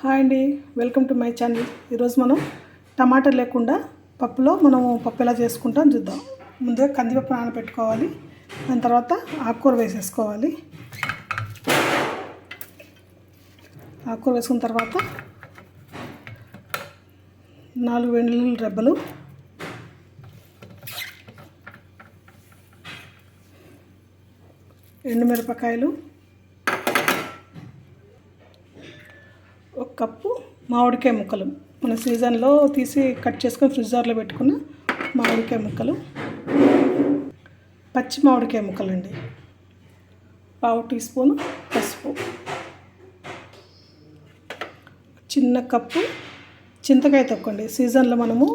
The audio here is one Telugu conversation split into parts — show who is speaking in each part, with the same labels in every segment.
Speaker 1: హాయ్ అండి, వెల్కమ్ టు మై ఛానల్. ఈరోజు మనం టమాటా లేకుండా పప్పులో మనము పప్పు ఎలా చేసుకుంటాం చూద్దాం. ముందుగా కందిపప్పు నానబెట్టుకోవాలి. దాని తర్వాత ఆకుకూర వేసేసుకోవాలి. ఆకుకూర వేసుకున్న తర్వాత 4 వెల్లుల్లి రెబ్బలు, ఎండుమిరపకాయలు, 1 కప్పు మామిడికాయ ముక్కలు, మన సీజన్లో తీసి కట్ చేసుకొని ఫ్రిడ్జ్ జార్లో పెట్టుకున్న మామిడికాయ ముక్కలు, పచ్చి మామిడికాయ ముక్కలండి, 1/2 టీ స్పూన్ పసుపు, చిన్న కప్పు చింతకాయ తొక్కండి. సీజన్లో మనము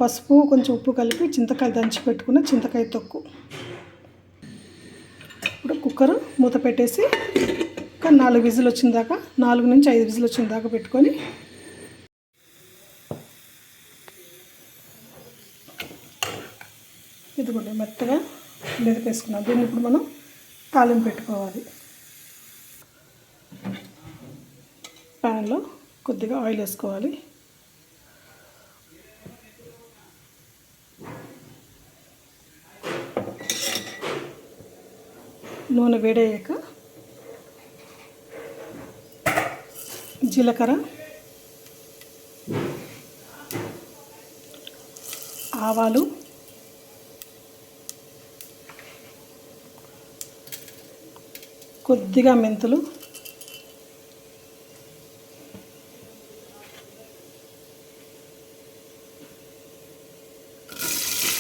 Speaker 1: పసుపు కొంచెం ఉప్పు కలిపి చింతకాయ దంచి పెట్టుకున్న చింతకాయ తొక్కు. ఇప్పుడు కుక్కర్ మూత పెట్టేసి 4 విజిల్ వచ్చిన దాకా, 4 నుంచి 5 విజిల్ వచ్చిన దాకా పెట్టుకొని ఇదిగోండి మెత్తగా మెదిపేసుకున్నాం. దీన్ని ఇప్పుడు మనం తాలింపు పెట్టుకోవాలి. ప్యాన్లో కొద్దిగా ఆయిల్ వేసుకోవాలి. నూనె వేడయ్యాక జీలకర్ర, ఆవాలు, కొద్దిగా మెంతులు,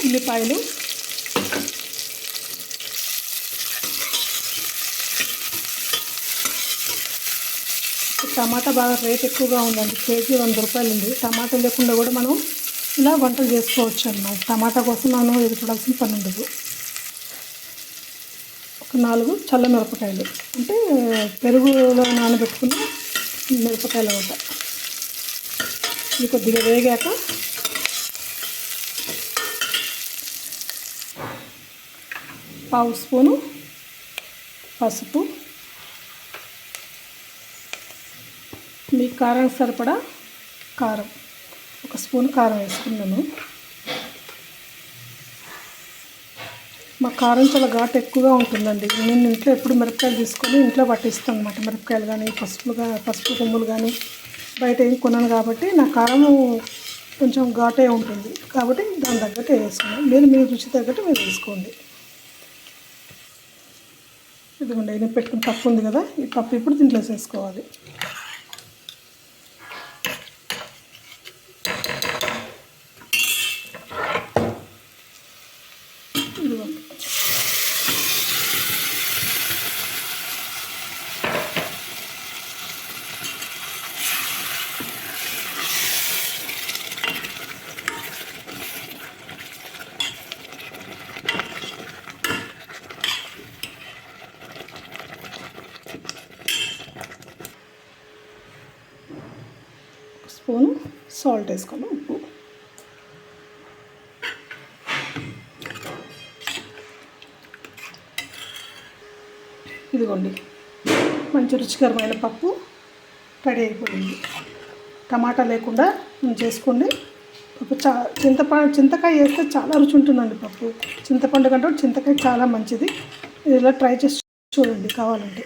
Speaker 1: ఉల్లిపాయలు, టమాటా బాగా రేట్ ఎక్కువగా ఉందండి. కేజీ 100 రూపాయలు ఉంది. టమాటా లేకుండా కూడా మనం ఇలా వంటలు చేసుకోవచ్చు అన్నమాట. టమాటా కోసం మనం ఎదుర్కోవాల్సిన పని ఉండదు. 4 చల్ల మిరపకాయలు, అంటే పెరుగులో నానబెట్టుకున్న మిరపకాయలు అన్నమాట. ఇది కొద్దిగా వేగాక పావు స్పూను పసుపు, మీ కారం సరిపడా కారం, 1 స్పూన్ కారం వేసుకున్నాను. మా కారం చాలా ఘాటు ఎక్కువగా ఉంటుందండి. నేను ఇంట్లో ఎప్పుడు మిరపకాయలు తీసుకొని ఇంట్లో పట్టిస్తాను అన్నమాట. మిరపకాయలు కానీ పసుపు కొమ్ములు కానీ బయట ఏం కొన్నాను కాబట్టి నా కారం కొంచెం ఘాటే ఉంటుంది. కాబట్టి దాని తగ్గట్టు వేసుకోండి. మీ రుచి తగ్గట్టు మీరు వేసుకోండి. ఇదిగోండి, నేను పెట్టుకుని పప్పు ఉంది కదా, ఈ పప్పు ఇప్పుడు దీంట్లో వేసేసుకోవాలి. ఇదిగోండి, స్పూను సాల్ట్ వేసుకోండి, ఉప్పు. ఇదిగోండి, మంచి రుచికరమైన పప్పు రెడీ అయిపోయింది. టమాటా లేకుండా చేసుకోండి. పప్పు చింతకాయ వేస్తే చాలా రుచి ఉంటుందండి. పప్పు చింతపండు కంటే చింతకాయ చాలా మంచిది. ఇది ఇలా ట్రై చేసి చూడండి కావాలంటే.